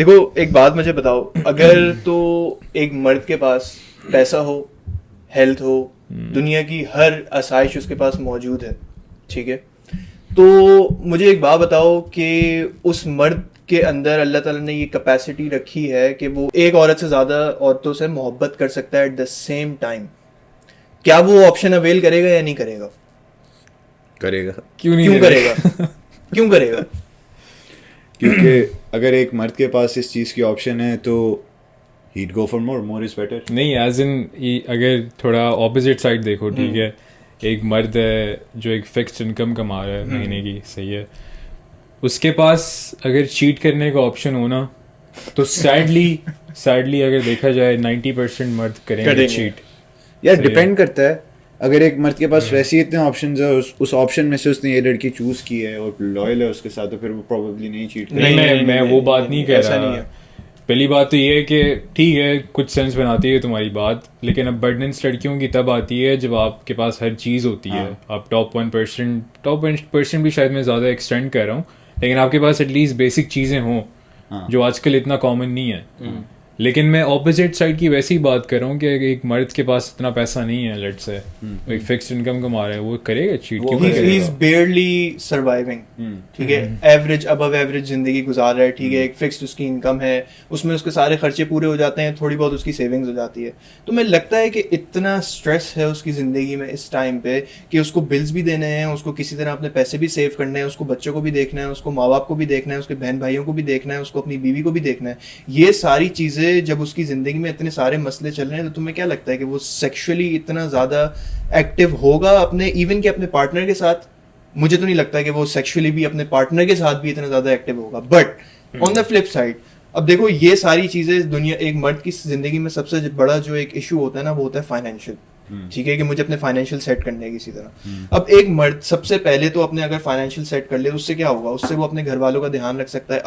دیکھو ایک بات مجھے بتاؤ, اگر تو ایک مرد کے پاس پیسہ ہو, ہیلتھ ہو, دنیا کی ہر آسائش اس کے پاس موجود ہے, ٹھیک ہے, تو مجھے ایک بات بتاؤ کہ اس مرد کے اندر اللہ تعالیٰ نے یہ کیپیسٹی رکھی ہے کہ وہ ایک عورت سے زیادہ عورتوں سے محبت کر سکتا ہے ایٹ دا سیم ٹائم, کیا وہ آپشن اویل کرے گا یا نہیں کرے گا؟ کرے گا. کیوں کرے گا؟ کیوں کرے گا؟ کیونکہ اگر ایک مرد کے پاس اس چیز کی آپشن ہے تو he'd go for more is better. نہیں, ایز ان اگر تھوڑا اپوزٹ سائڈ دیکھو, ٹھیک ہے, ایک مرد ہے جو ایک فکسڈ انکم کما رہا ہے مہینے کی, صحیح ہے, اس کے پاس اگر چیٹ کرنے کا آپشن ہونا تو سیڈلی اگر دیکھا جائے 90% مرد کریں گے چیٹ. یار ڈپینڈ کرتا ہے, اگر ایک مرد کے پاس ویسے اتنے آپشنز ہیں, اس آپشن میں سے اس نے یہ لڑکی چوز کی ہے اور لوئل ہے اس کے ساتھ, تو پھر وہ پروبیبلی نہیں چیٹ کرے. نہیں, میں وہ بات نہیں کہہ رہا. پہلی بات تو یہ ہے کہ ٹھیک ہے کچھ سینس بناتی ہے تمہاری بات, لیکن اب برڈنس لڑکیوں کی تب آتی ہے جب آپ کے پاس ہر چیز ہوتی ہے. آپ ٹاپ 1% بھی شاید میں زیادہ ایکسٹینڈ کر رہا ہوں, لیکن آپ کے پاس ایٹ لیسٹ بیسک چیزیں ہوں جو آج کل اتنا کامن نہیں ہے. لیکن میں اپوزٹ سائڈ کی ویسی بات کر رہا ہوں کہ ایک مرد کے پاس اتنا پیسہ نہیں ہے, لیٹ سے ایک فکسڈ انکم کما رہا ہے, وہ کرے گا چیٹ. ہی از بیئرلی سروائیونگ, ٹھیک ہے, ایوریج ابو ایوریج زندگی گزار رہا ہے, ٹھیک ہے, ایک فکسڈ اس کی انکم ہے, اس میں اس کے سارے خرچے پورے ہو جاتے ہیں, تھوڑی بہت اس کی سیونگز ہو جاتی ہے. تو مجھے لگتا ہے کہ اتنا اسٹریس ہے اس کی زندگی میں اس ٹائم پہ کہ اس کو بلز بھی دینے ہیں, اس کو کسی طرح اپنے پیسے بھی سیو کرنے ہیں, اس کو بچوں کو بھی دیکھنا ہے, اس کو ماں باپ کو بھی دیکھنا ہے, اس کے بہن بھائیوں کو بھی دیکھنا ہے, اس کو اپنی بیوی کو بھی دیکھنا ہے. یہ ساری چیزیں جب اس کی زندگی میں اتنے سارے مسئلے چل رہے ہیں, تو تمہیں کیا لگتا ہے کہ وہ سیکشولی اتنا زیادہ ایکٹیو ہوگا اپنے ایون کہ اپنے پارٹنر کے ساتھ؟ مجھے تو نہیں لگتا کہ وہ سیکشولی بھی اپنے پارٹنر کے ساتھ بھی اتنا زیادہ ایکٹیو ہوگا. But on the flip side, اب دیکھو یہ ساری چیزیں دنیا, ایک مرد کی زندگی میں سب سے بڑا جو ایک ایشو ہوتا ہے نا, وہ ہوتا ہے فائنینشیل, ٹھیک ہے, کہ مجھے اپنے فائنینشیل سیٹ کرنے ہے کسی طرح. اب ایک مرد سب سے پہلے تو اپنے اگر فائنینشیل سیٹ کر لے, اس سے کیا ہوگا, اس سے وہ اپنے گھر والوں کا دھیان رکھ سکتا ہے,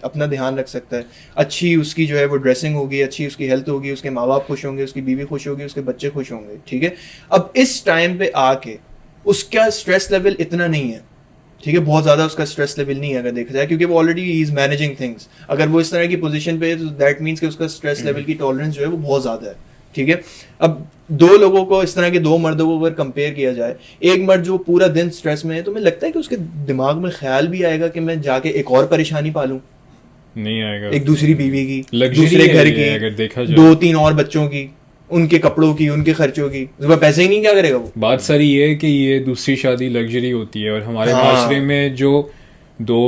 اپنا دھیان رکھ سکتا ہے, اچھی اس کی جو ہے وہ ڈریسنگ ہوگی, اچھی اس کی ہیلتھ ہوگی, اس کے ماں باپ خوش ہوں گے, اس کی بیوی خوش ہوگی, اس کے بچے خوش ہوں گے, ٹھیک ہے. اب اس ٹائم پہ آ کے اس کا اسٹریس لیول اتنا نہیں ہے, ٹھیک ہے, بہت زیادہ اس کا اسٹریس لیول نہیں ہے اگر دیکھا جائے, کیونکہ وہ already he is managing things. اگر وہ اس طرح کی پوزیشن پہ ہے تو دیٹ مینس کہ اس کا اسٹریس لیول کی ٹالرنس جو ہے وہ بہت زیادہ ہے, ٹھیک ہے. اب دو لوگوں کو, اس طرح کے دو مردوں کو اگر کمپیئر کیا جائے, ایک مرد جو پورا دن اسٹریس میں ہے, تو مجھے لگتا ہے کہ اس کے دماغ میں خیال بھی آئے گا کہ میں جا کے ایک اور پریشانی پالوں, نہیں آئے گا, ایک دوسری بیوی کی, Luxury دوسرے گھر ہے اگر دیکھا کی, جائے 2-3 اور بچوں کی, ان کے کپڑوں کی, ان کے خرچوں کی, اس میں پیسے ہی نہیں, کیا کرے گا وہ؟ بات ساری یہ ہے کہ یہ دوسری شادی لگژری ہوتی ہے, اور ہمارے معاشرے میں جو 2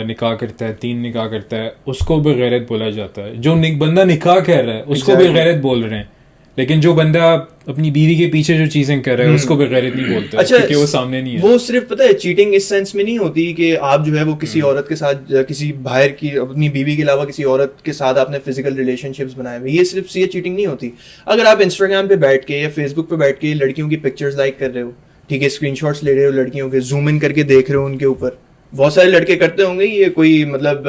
نکاح کرتا ہے, 3 نکاح کرتا ہے, اس کو بغیرت بولا جاتا ہے. جو بندہ نکاح کہہ رہا ہے اس کو بغیرت بول رہے ہیں, لیکن جو بندہ اپنی بیوی کے پیچھے جو چیزیں کر رہا ہے اس کو بغیرت نہیں بولتا, کیونکہ وہ سامنے نہیں ہے. وہ صرف پتہ ہے چیٹنگ اس سینس میں نہیں ہوتی کہ آپ جو ہے وہ کسی عورت کے ساتھ, کسی باہر کی اپنی بیوی کے علاوہ کسی عورت کے ساتھ آپ نے فزیکل ریلیشن شپس بنائے ہوئے, یہ صرف یہ چیٹنگ نہیں ہوتی. اگر آپ انسٹاگرام پہ بیٹھ کے یا فیس بک پہ بیٹھ کے لڑکیوں کی پکچرز لائک کر رہے ہو, ٹھیک ہے, اسکرین شاٹس لے رہے ہو لڑکیوں کے, زوم ان کر کے دیکھ رہے ہو ان کے اوپر, بہت سارے لڑکے کرتے ہوں گے, یہ کوئی مطلب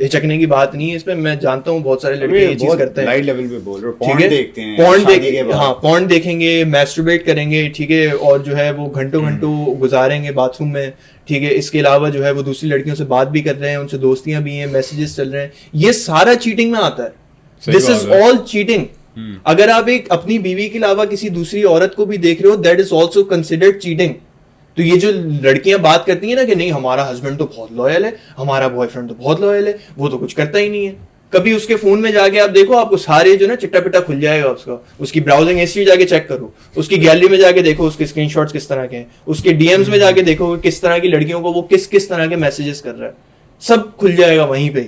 ہچکنے کی بات نہیں ہے اس پہ, میں جانتا ہوں بہت سارے لڑکے یہ چیز کرتے ہیں. لائٹ لیول پہ بول رہے ٹھیک ہے, پورن دیکھیں گے, میسٹربیٹ کریں گے, ٹھیک ہے, اور جو ہے وہ گھنٹوں گزاریں گے باتھ روم میں, ٹھیک ہے. اس کے علاوہ جو ہے وہ دوسری لڑکیوں سے بات بھی کر رہے ہیں, ان سے دوستیاں بھی ہیں, میسیجز چل رہے ہیں, یہ سارا چیٹنگ میں آتا ہے. دس از آل چیٹنگ. اگر آپ ایک اپنی بیوی کے علاوہ کسی دوسری عورت کو بھی دیکھ رہے ہو, that is also considered cheating. تو یہ جو لڑکیاں بات کرتی ہیں نا کہ نہیں ہمارا ہسبینڈ تو بہت لویل ہے, ہمارا بوائے فرینڈ تو بہت لویل ہے, وہ تو کچھ کرتا ہی نہیں ہے. کبھی اس کے فون میں جا کے آپ دیکھو, آپ کو سارے جو نا چٹا پٹا کھل جائے گا اس کا, اس کی براؤزنگ ہسٹری جا کے چیک کرو, اس کی گیلری میں جا کے دیکھو اس کے اسکرین شاٹس کس طرح کے ہیں, اس کے ڈی ایمز میں جا کے دیکھو کس طرح کی لڑکیوں کو وہ کس طرح کے میسیجز کر رہا ہے, سب کھل جائے گا وہیں پہ.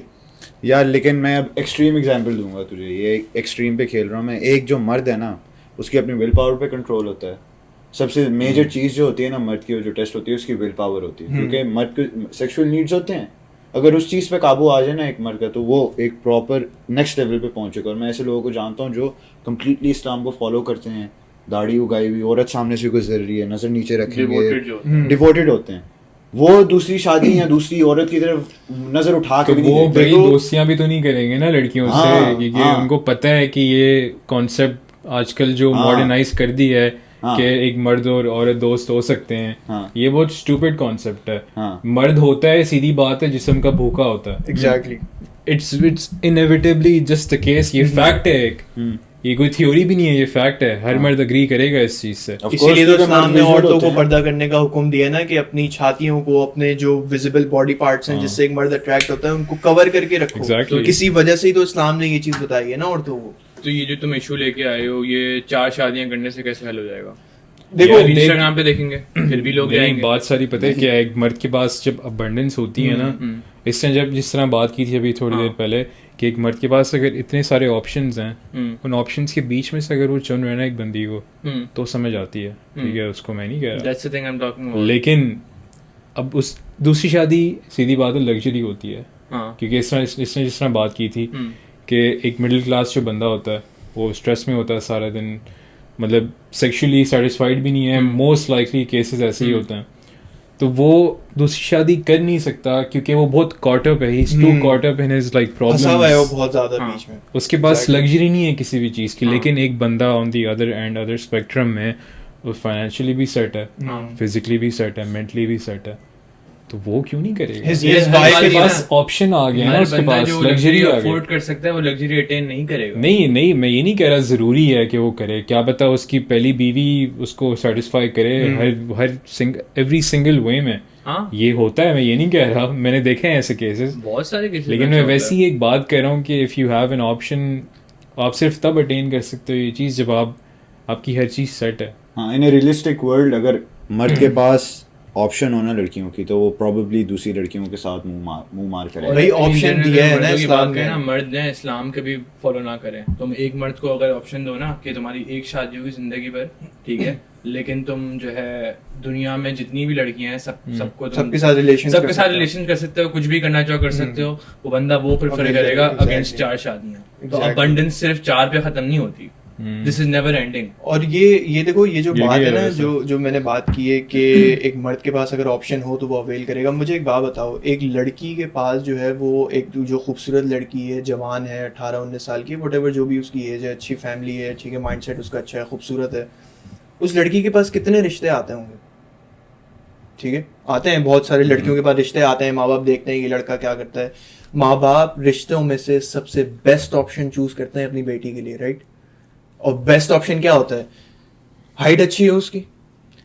یار لیکن میں اب ایکسٹریم ایگزامپل دوں گا تجھے, یہ ایکسٹریم پہ کھیل رہا ہوں میں. ایک جو مرد ہے نا, اس کی اپنی ول پاور پہ کنٹرول ہوتا ہے. سب سے میجر چیز جو ہوتی ہے نا مرد کی, جو ٹیسٹ ہوتی ہے اس کی ول پاور ہوتی ہے, کیونکہ مرد کے سیکشول نیڈز ہوتے ہیں. اگر اس چیز پہ قابو آ جائے نا ایک مرد کا, تو وہ ایک پراپر نیکسٹ لیول پہ پہنچے گا. اور میں ایسے لوگوں کو جانتا ہوں جو کمپلیٹلی اسلام کو فالو کرتے ہیں, داڑھی اگائی ہوئی, عورت سامنے سے گزر رہی ہے, نظر نیچے رکھیں گے, ڈیووٹڈ ہوتے ہیں. وہ دوسری شادی یا دوسری عورت کی طرف نظر اٹھا کے وہ بڑی دوستیاں بھی تو نہیں کریں گے نا لڑکیوں سے, کیونکہ ان کو پتہ ہے کہ یہ کانسیپٹ آج کل جو ماڈرنائز کر دی ہے کہ ایک مرد اور عورت دوست ہو سکتے ہیں, یہ بہت اسٹوپڈ کانسیپٹ ہے. مرد ہوتا ہے, سیدھی بات ہے, جسم کا بھوکا ہوتا ہے. Exactly. it's inevitably just the case. یہ فیکٹ ہے ایک, یہ کوئی تھیوری بھی نہیں ہے, یہ فیکٹ ہے. ہر مرد اگری کرے گا اس چیز سے. اسی لیے تو اسلام نے عورتوں کو پردہ کرنے کا حکم دیا نا, کہ اپنی چھاتیوں کو, اپنے جو ویزیبل باڈی پارٹس ہیں جس سے ایک مرد اٹریکٹ ہوتا ہے, ان کو کور کر کے رکھو. کسی وجہ سے ہی تو اسلام نے یہ چیز بتائی ہے نا عورتوں کو. تو یہ جو تم ایشو لے کے آئے ہو, یہ 4 شادیاں کرنے سے کیسے حل ہو جائے گا؟ دیکھو انسٹاگرام پہ دیکھیں گے پھر بھی لوگ جائیں گے. بات ساری پتہ ہے کیا ہے, ایک مرد کے پاس جب ابنڈنس ہوتی ہے نا, اس نے جب جس طرح بات کی تھی ابھی تھوڑی دیر پہلے, کہ ایک مرد کے پاس اگر اتنے سارے آپشنز ہیں, ان آپشنز کے بیچ میں سے اگر وہ چن رہے نا ایک بندی کو, تو سمجھ آتی ہے. ٹھیک ہے, اس کو میں نہیں کہہ رہا, لیکن اب اس دوسری شادی سیدھی بات ہے لگژری ہوتی ہے. کیونکہ اس نے جس طرح بات کی تھی کہ ایک مڈل کلاس جو بندہ ہوتا ہے وہ اسٹریس میں ہوتا ہے سارا دن, مطلب سیکشولی سیٹسفائڈ بھی نہیں ہے, موسٹ لائکلی کیسز ایسے ہی ہوتے ہیں, تو وہ دوسری شادی کر نہیں سکتا کیونکہ وہ بہت کاٹ اپ ہے, he is too caught up in his like problems, بہت زیادہ بیچ میں اس کے پاس لگژری نہیں ہے کسی بھی چیز کی. لیکن ایک بندہ on the other end other spectrum میں وہ فائنینشلی بھی سیٹ ہے, فزیکلی بھی سیٹ ہے, مینٹلی بھی سیٹ ہے, تو وہ کیوں نہیں کرے گا؟ اس کے پاس آپشن آ گیا نا, اس کے پاس لگژری افورڈ کر سکتا ہے, وہ لگژری اٹین نہیں کرے گا. نہیں میں یہ نہیں کہہ رہا ضروری ہے کہ وہ کرے, کیا پتا اس کی پہلی بیوی اس کو سیٹسفائی کرے ہر ایوری سنگل وے میں. یہ ہوتا ہے, میں یہ نہیں کہہ رہا, میں نے دیکھے ہیں ایسے کیسز بہت سارے کیسز, لیکن میں ویسی ایک بات کہہ رہا ہوں کہ if you have an option, آپ صرف تب اٹین کر سکتے ہو یہ چیز جب آپ کی ہر چیز سیٹ ہے. ہاں, ان اے ریئلسٹک ورلڈ اگر مرد کے پاس آپشن ہونا لڑکیوں کی, تو وہ پروبیبلی دوسری لڑکیوں کے ساتھ منہ مار کرے. وہی آپشن دیا ہے نا اسلام نے. مرد نے اسلام کبھی فالو نہ کریں. تم ایک مرد کو اگر آپشن دو نا کہ تمہاری ایک شادی ہوگی زندگی بھر, ٹھیک ہے, لیکن تم جو ہے دنیا میں جتنی بھی لڑکیاں ہیں سب کے ساتھ ریلیشن کر سکتے ہو, کچھ بھی کرنا چاہو کر سکتے ہو. وہ بندہ وہ پریفر کرے گا اگینسٹ 4 شادیاں. تو ابنڈنس صرف 4 پہ ختم نہیں ہوتی, دس از نیور اینڈنگ. اور یہ دیکھو, یہ جو بات ہے نا, جو میں نے بات کی ہے کہ ایک مرد کے پاس اگر آپشن ہو تو وہ اویل کرے گا. مجھے ایک بات بتاؤ, ایک لڑکی کے پاس جو ہے وہ ایک جو خوبصورت لڑکی ہے, جوان ہے, 18-19 سال کی, وٹ ایور جو بھی اس کی ایج ہے, اچھی فیملی ہے, ٹھیک ہے, مائنڈ سیٹ اس کا اچھا ہے, خوبصورت ہے, اس لڑکی کے پاس کتنے رشتے آتے ہوں گے؟ ٹھیک ہے, آتے ہیں بہت سارے لڑکیوں کے پاس رشتے آتے ہیں, ماں باپ دیکھتے ہیں یہ لڑکا کیا کرتا ہے. ماں باپ رشتوں میں سے سب سے بیسٹ آپشن چوز کرتے ہیں اپنی بیٹی کے لیے, رائٹ. اور بیسٹ آپشن کیا ہوتا ہے؟ ہائٹ اچھی ہو اس کی,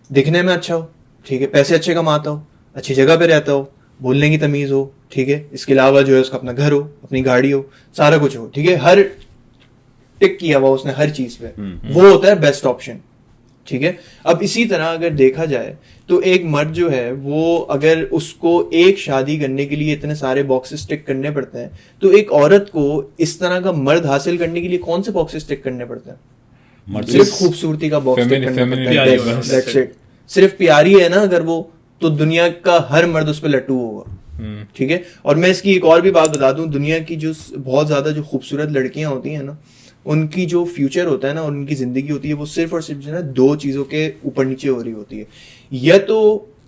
دکھنے میں اچھا ہو, ٹھیک ہے, پیسے اچھے کماتا ہو, اچھی جگہ پہ رہتا ہو, بولنے کی تمیز ہو, ٹھیک ہے, اس کے علاوہ جو ہے اس کا اپنا گھر ہو, اپنی گاڑی ہو, سارا کچھ ہو, ٹھیک ہے, ہر ٹک کیا ہوا اس نے ہر چیز پہ, وہ ہوتا ہے بیسٹ آپشن. ٹھیک ہے. اب اسی طرح اگر دیکھا جائے تو ایک مرد جو ہے وہ اگر اس کو ایک شادی کرنے کے لیے اتنے سارے باکسز ٹک کرنے پڑتے ہیں, تو ایک عورت کو اس طرح کا مرد حاصل کرنے کے لیے کون سے باکسز ٹک کرنے پڑتے ہیں؟ صرف خوبصورتی کا باکس ٹک کرنا پڑتا ہے, صرف پیاری ہے نا اگر وہ, تو دنیا کا ہر مرد اس پہ لٹو ہوگا. ٹھیک ہے. اور میں اس کی ایک اور بھی بات بتا دوں, دنیا کی جو بہت زیادہ جو خوبصورت لڑکیاں ہوتی ہیں نا, ان کی جو فیوچر ہوتا ہے نا, اور ان کی زندگی ہوتی ہے, وہ صرف اور صرف جو ہے نا 2 چیزوں کے اوپر نیچے ہو رہی ہوتی ہے. یا تو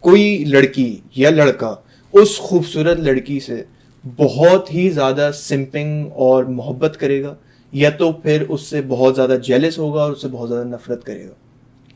کوئی لڑکی یا لڑکا اس خوبصورت لڑکی سے بہت ہی زیادہ سمپنگ اور محبت کرے گا, یا تو پھر اس سے بہت زیادہ جیلس ہوگا اور اس سے بہت زیادہ نفرت کرے گا.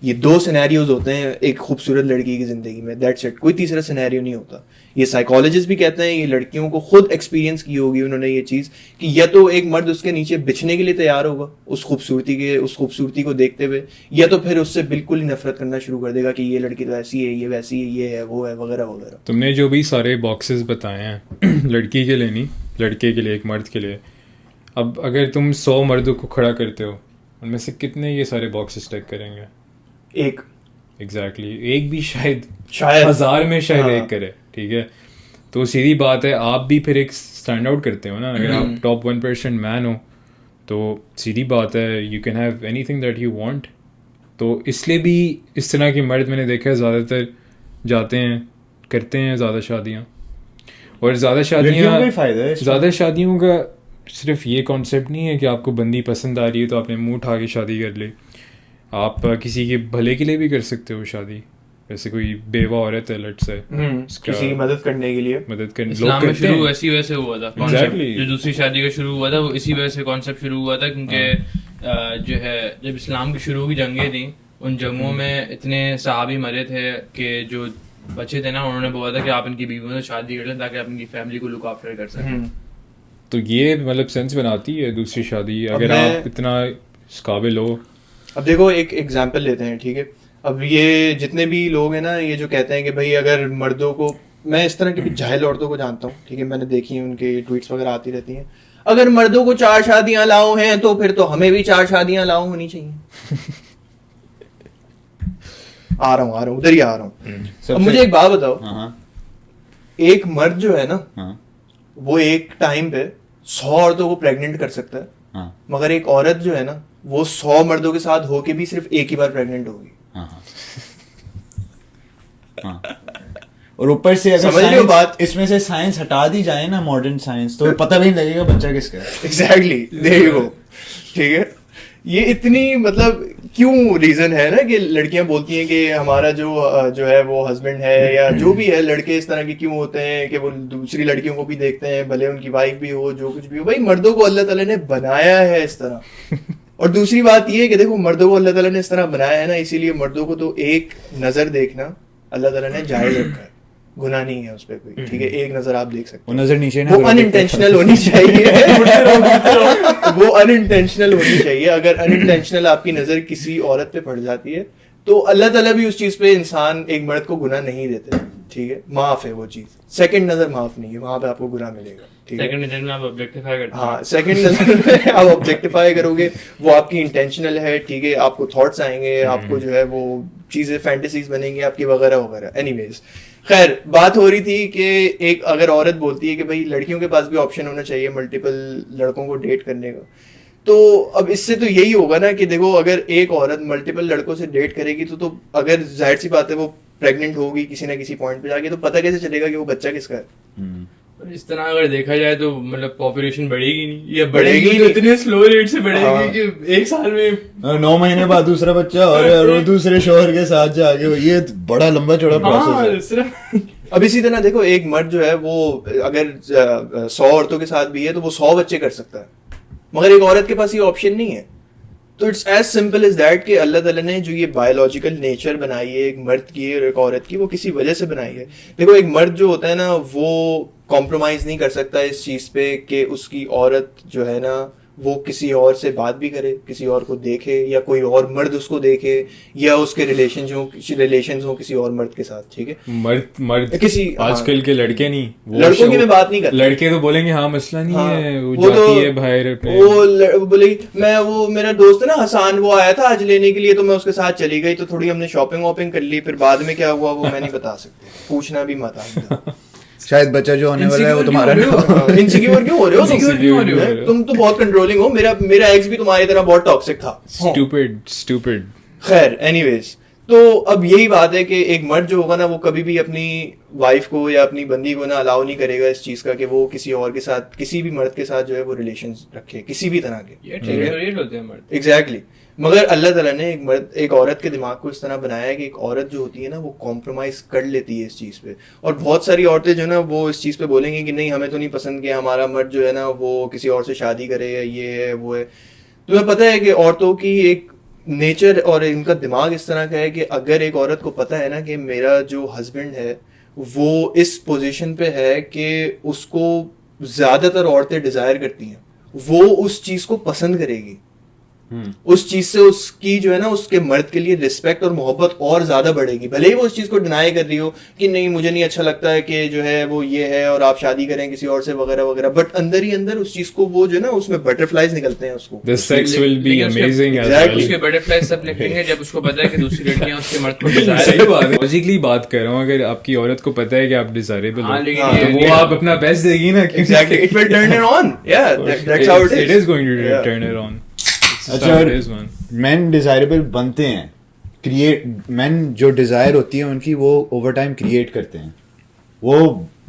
یہ 2 سینیریوز ہوتے ہیں ایک خوبصورت لڑکی کی زندگی میں, دیٹس اٹ. کوئی تیسرا سینیریو نہیں ہوتا. یہ سائیکالوجسٹ بھی کہتے ہیں, یہ لڑکیوں کو خود ایکسپیرینس کی ہوگی انہوں نے یہ چیز, کہ یا تو ایک مرد اس کے نیچے بچھنے کے لیے تیار ہوگا اس خوبصورتی کو دیکھتے ہوئے, یا تو پھر اس سے بالکل ہی نفرت کرنا شروع کر دے گا کہ یہ لڑکی تو ایسی ہے, یہ ویسی ہے, یہ ہے, وہ ہے, وغیرہ وغیرہ. تم نے جو بھی سارے باکسز بتائے ہیں لڑکی کے لیے نہیں, لڑکے کے لیے, ایک مرد کے لیے, اب اگر تم 100 مردوں کو کھڑا کرتے ہو, ان میں سے کتنے یہ سارے باکسز ٹیک کریں گے؟ ایک. ایگزیکٹلی, ایک بھی شاید 1000 میں شاید ایک کرے. ٹھیک ہے. تو سیدھی بات ہے, آپ بھی پھر ایک اسٹینڈ آؤٹ کرتے ہو نا, اگر آپ ٹاپ 1% مین ہو تو سیدھی بات ہے you can have any thing that you want. تو اس لیے بھی اس طرح کے مرد میں نے دیکھا ہے زیادہ تر جاتے ہیں, کرتے ہیں زیادہ شادیاں. اور زیادہ شادیوں کا صرف یہ کانسیپٹ نہیں ہے کہ آپ کو بندی پسند آ رہی ہے تو آپ نے منہ اٹھا کے شادی کر لی. آپ کسی کے بھلے کے لیے بھی کر سکتے ہو شادی. جیسے کوئی بیوہ عورت ہے, لٹ سے کسی کی مدد کرنے کے لیے, مدد کرنے. اسلام میں شروع اسی وجہ سے ہوا تھا, جو دوسری شادی کا شروع ہوا تھا وہ اسی وجہ سے کانسیپٹ شروع ہوا تھا, کیونکہ جو ہے جب اسلام کی شروع کی جنگیں تھیں, ان جنگوں میں اتنے صحابی مرے تھے کہ جو بچے تھے نا, انہوں نے بولا تھا کہ آپ ان کی بیویوں سے شادی کر لیں تاکہ آپ ان کی فیملی کو لک آفٹر کر سکیں. تو یہ مطلب سینس بناتی ہے دوسری شادی اگر آپ اتنا قابل ہو. اب دیکھو ایک ایگزامپل لیتے ہیں, ٹھیک ہے, اب یہ جتنے بھی لوگ ہیں نا یہ جو کہتے ہیں کہ بھائی اگر مردوں کو, میں اس طرح کی بھی جاہل عورتوں کو جانتا ہوں, ٹھیک ہے, میں نے دیکھی ہیں ان کے ٹویٹس وغیرہ آتی رہتی ہیں, اگر مردوں کو 4 شادیاں لاؤ ہیں تو پھر تو ہمیں بھی 4 شادیاں لاؤ ہونی چاہیے. آ رہا ہوں ادھر ہی آ رہا ہوں. اب مجھے ایک بات بتاؤ, ایک مرد جو ہے نا وہ ایک ٹائم پہ 100 عورتوں کو پریگننٹ کر سکتا ہے, مگر ایک عورت جو ہے نا وہ 100 مردوں کے ساتھ ہو کے بھی صرف ایک ہی بار پریگننٹ ہوگی. اور اوپر سے اگر بات اس میں سے سائنس ہٹا دی جائے نا, ماڈرن سائنس, تو پتہ بھی نہیں لگے گا بچہ کس کا ہے. Exactly, there you go. ٹھیک ہے, یہ اتنی مطلب کیوں ریزن ہے نا کہ لڑکیاں بولتی ہیں کہ ہمارا جو ہے وہ ہسبینڈ ہے, یا جو بھی ہے, لڑکے اس طرح کے کیوں ہوتے ہیں کہ وہ دوسری لڑکیوں کو بھی دیکھتے ہیں, بھلے ان کی وائف بھی ہو, جو کچھ بھی ہو. بھائی مردوں کو اللہ تعالیٰ نے بنایا ہے اس طرح. اور دوسری بات یہ ہے کہ دیکھو مردوں کو اللہ تعالیٰ نے اس طرح بنایا ہے نا, اسی لیے مردوں کو تو ایک نظر دیکھنا اللہ تعالیٰ نے جائز رکھا ہے, گناہ نہیں ہے اس پہ کوئی, ٹھیک ہے, ایک نظر آپ دیکھ سکتے ہیں. نظر نیچے وہ ان انٹینشنل ہونی چاہیے, وہ ان انٹینشنل ہونی چاہیے. اگر ان انٹینشنل آپ کی نظر کسی عورت پہ پڑ جاتی ہے تو اللہ تعالیٰ بھی اس چیز پہ انسان ایک مرد کو گناہ نہیں دیتے, ٹھیک ہے, معاف ہے وہ چیز. سیکنڈ نظر معاف نہیں ہے, وہاں پہ آپ کو گناہ ملے گا. سیکنڈ نظر میں آپ آبجیکٹیفائی کرتے ہیں. ہاں, سیکنڈ نظر میں آپ آبجیکٹیفائی کرو گے, وہ آپ کی انٹینشنل ہے, ٹھیک ہے, آپ کو تھاٹس آئیں گے, آپ کو جو ہے وہ چیزیں فینٹیسیز بنیں گی آپ کی وغیرہ وغیرہ. اینی ویز, خیر بات ہو رہی تھی کہ ایک اگر عورت بولتی ہے کہ بھائی لڑکیوں کے پاس بھی آپشن ہونا چاہیے ملٹیپل لڑکوں کو ڈیٹ کرنے کا, تو اب اس سے تو یہی ہوگا نا کہ دیکھو اگر ایک عورت ملٹیپل لڑکوں سے ڈیٹ کرے گی تو اگر ظاہر سی بات ہے وہ پریگننٹ ہوگی کسی نہ کسی پوائنٹ پہ جا کے, تو پتہ کیسے چلے گا کہ وہ بچہ کس کا ہے. اس طرح اگر دیکھا جائے تو مطلب پاپولیشن بڑھے گی نہیں, یا بڑھے گی تو اتنے سلو ریٹ سے بڑھے گی کہ ایک سال میں 9 مہینے بعد دوسرا بچہ, اور دوسرے شوہر کے ساتھ جا کے, یہ بڑا لمبا چوڑا پروسیس ہے. اب اسی طرح دیکھو ایک مرد جو ہے وہ اگر 100 عورتوں کے ساتھ بھی ہے تو وہ 100 بچے کر سکتا ہے, مگر ایک عورت کے پاس یہ آپشن نہیں ہے. تو it's as simple as that کہ اللہ تعالیٰ نے جو یہ بایولوجیکل نیچر بنائی ہے ایک مرد کی اور ایک عورت کی, وہ کسی وجہ سے بنائی ہے. دیکھو ایک مرد جو ہوتا ہے نا وہ کمپرومائز نہیں کر سکتا اس چیز پہ کہ اس کی عورت جو ہے نا وہ کسی اور سے بات بھی کرے, کسی اور کو دیکھے, یا کوئی اور مرد اس کو دیکھے, یا اس کے ریلیشنز ہوں کسی اور مرد کے ساتھ, ٹھیک ہے. مرد کسی آج کل کے لڑکے نہیں, لڑکوں کی میں بات نہیں کرتا, لڑکے تو بولیں گے ہاں مسئلہ نہیں ہے, وہ جاتی ہے باہر اپنے, وہ بولے میں وہ میرا دوست ہے نا حسان, وہ آیا تھا آج لینے کے لیے تو میں اس کے ساتھ چلی گئی, تو تھوڑی ہم نے شاپنگ واپنگ کر لی, پھر بعد میں کیا ہوا وہ میں نہیں بتا سکتی, پوچھنا بھی مت آتا. شاید بچہ جو ہونے والا ہے وہ تمہارا. انسیکیور کیوں ہو رہے ہو, تم تو بہت کنٹرولنگ ہو, میرا ایکس بھی تمہاری طرح بہت ٹاکسک تھا. اسٹوپڈ. خیر اینی ویز, تو اب یہی بات ہے کہ ایک مرد جو ہوگا نا وہ کبھی بھی اپنی وائف کو یا اپنی بندی کو نا الاؤ نہیں کرے گا اس چیز کا کہ وہ کسی اور کے ساتھ, کسی بھی مرد کے ساتھ جو ہے وہ ریلیشنز رکھے کسی بھی طرح کے. ایگزیکٹلی. مگر اللہ تعالیٰ نے ایک عورت کے دماغ کو اس طرح بنایا ہے کہ ایک عورت جو ہوتی ہے نا وہ کمپرومائز کر لیتی ہے اس چیز پہ. اور بہت ساری عورتیں جو ہے نا وہ اس چیز پہ بولیں گی کہ نہیں ہمیں تو نہیں پسند کہ ہمارا مرد جو ہے نا وہ کسی اور سے شادی کرے, یا یہ ہے وہ ہے. تمہیں پتہ ہے کہ عورتوں کی ایک نیچر اور ان کا دماغ اس طرح کا ہے کہ اگر ایک عورت کو پتہ ہے نا کہ میرا جو ہسبینڈ ہے وہ اس پوزیشن پہ ہے کہ اس کو زیادہ تر عورتیں ڈیزائر کرتی ہیں, وہ اس چیز کو پسند کرے گی, اس چیز سے اس کی جو ہے نا اس کے مرد کے لیے رسپیکٹ اور محبت اور زیادہ بڑھے گی. بھلے ہی وہ اس چیز کو ڈینائی کر رہی ہو کہ نہیں مجھے نہیں اچھا لگتا ہے کہ جو ہے وہ یہ ہے اور آپ شادی کریں کسی اور سے وغیرہ وغیرہ, بٹ اندر ہی اندر اس چیز کو وہ جو ہے نا اس میں بٹر فلائز نکلتے ہیں اس کو. The sex will be amazing as well. اس کے بٹر فلائز سب لکھیں گے جب اس کو پتہ ہے کہ دوسری لڑکیاں اس کے مرد کو ڈیزائر. صحیح بات ہے, لاجیکلی بات کر رہا ہوں, اگر آپ کی عورت کو پتہ ہے کہ آپ ڈیزائریبل ہو تو وہ آپ اپنا بیسٹ دے گی نا. Exactly, it will turn it on. Yeah, that's how it is. It is going to turn it on. اچھا, مین ڈیزائریبل بنتے ہیں, مین جو ڈیزائر ہوتی ہیں ان کی وہ اوور ٹائم کریٹ کرتے ہیں, وہ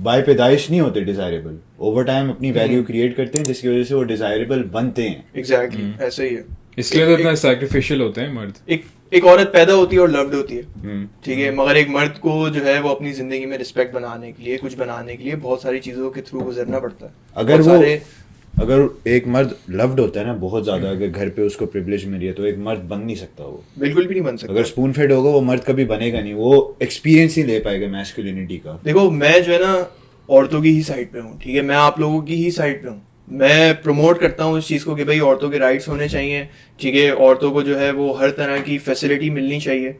بائی پیدائش نہیں ہوتے ڈیزائریبل, اوور ٹائم اپنی ویلیو کریٹ کرتے ہیں جس کی وجہ سے وہ ڈیزائریبل بنتے ہیں. ایگزیکٹلی ایسا ہی ہے, اس لیے تو اتنا سیکریفیشل ہوتے ہیں مرد. ایک عورت پیدا ہوتی ہے اور لوڈ ہوتی ہے, ٹھیک ہے, مگر ایک مرد کو جو ہے وہ اپنی زندگی میں رسپیکٹ بنانے کے لیے کچھ بنانے کے لیے بہت ساری چیزوں کے تھرو گزرنا پڑتا ہے. اگر ایک مرد لوڈ ہوتا ہے نا بہت زیادہ, اگر گھر پہ اس کو پریویلیج ملی ہے تو ایک مرد بن نہیں سکتا, وہ بالکل بھی نہیں بن سکتا. اگر اسپون فیڈ ہوگا وہ مرد کبھی بنے گا نہیں, وہ ایکسپیرینس ہی لے پائے گا میسکولینٹی کا. دیکھو میں جو ہے نا عورتوں کی ہی سائڈ پہ ہوں, ٹھیک ہے, میں آپ لوگوں کی ہی سائڈ پہ ہوں, میں پروموٹ کرتا ہوں اس چیز کو کہ بھائی عورتوں کے رائٹس ہونے چاہیے, ٹھیک ہے, عورتوں کو جو ہے وہ ہر طرح کی فیسلٹی ملنی چاہیے,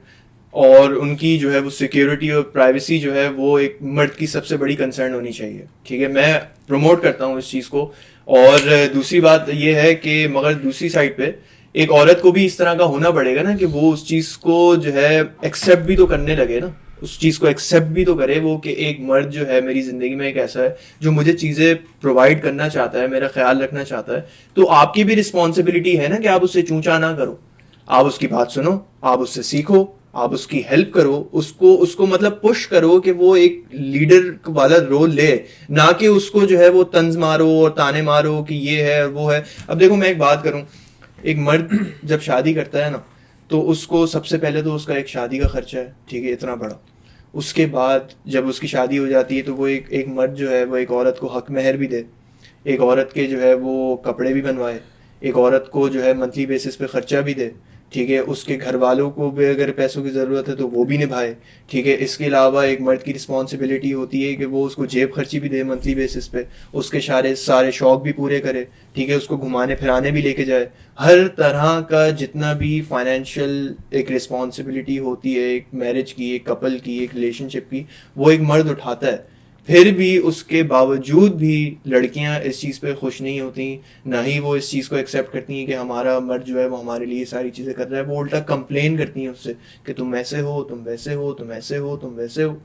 اور ان کی جو ہے وہ سیکیورٹی اور پرائیویسی جو ہے وہ ایک مرد کی سب سے بڑی کنسرن ہونی چاہیے, ٹھیک ہے. میں پروموٹ کرتا ہوں اس چیز کو. اور دوسری بات یہ ہے کہ مگر دوسری سائڈ پہ ایک عورت کو بھی اس طرح کا ہونا پڑے گا نا کہ وہ اس چیز کو جو ہے ایکسیپٹ بھی تو کرنے لگے نا, اس چیز کو ایکسیپٹ بھی تو کرے وہ کہ ایک مرد جو ہے میری زندگی میں ایک ایسا ہے جو مجھے چیزیں پرووائڈ کرنا چاہتا ہے, میرا خیال رکھنا چاہتا ہے. تو آپ کی بھی رسپانسبلٹی ہے نا کہ آپ اس سے چونچا نہ کرو, آپ اس کی بات سنو, آپ اس سے سیکھو, آپ اس کی ہیلپ کرو, اس کو مطلب پش کرو کہ وہ ایک لیڈر والا رول لے, نہ کہ اس کو جو ہے وہ طنز مارو اور تانے مارو کہ یہ ہے اور وہ ہے. اب دیکھو میں ایک بات کروں, ایک مرد جب شادی کرتا ہے نا تو اس کو سب سے پہلے تو اس کا ایک شادی کا خرچہ ہے, ٹھیک ہے, اتنا بڑا. اس کے بعد جب اس کی شادی ہو جاتی ہے تو وہ ایک مرد جو ہے وہ ایک عورت کو حق مہر بھی دے, ایک عورت کے جو ہے وہ کپڑے بھی بنوائے, ایک عورت کو جو ہے منتھلی بیسس پہ خرچہ بھی دے, ٹھیک ہے, اس کے گھر والوں کو بھی اگر پیسوں کی ضرورت ہے تو وہ بھی نبھائے, ٹھیک ہے. اس کے علاوہ ایک مرد کی رسپانسبلٹی ہوتی ہے کہ وہ اس کو جیب خرچی بھی دے منتھلی بیسس پہ, اس کے سارے شوق بھی پورے کرے, ٹھیک ہے, اس کو گھمانے پھرانے بھی لے کے جائے. ہر طرح کا جتنا بھی فائنینشیل ایک رسپانسبلٹی ہوتی ہے ایک میرج کی, ایک کپل کی, ایک ریلیشن شپ کی, وہ ایک مرد اٹھاتا ہے. پھر بھی اس کے باوجود بھی لڑکیاں اس چیز پہ خوش نہیں ہوتی, نہ ہی وہ اس چیز کو ایکسیپٹ کرتی ہیں کہ ہمارا مرد جو ہے وہ ہمارے لیے ساری چیزیں کر رہا ہے. وہ الٹا کمپلین کرتی ہیں اس سے کہ تم ایسے ہو, تم ویسے ہو, تم ایسے ہو, تم ویسے ہو.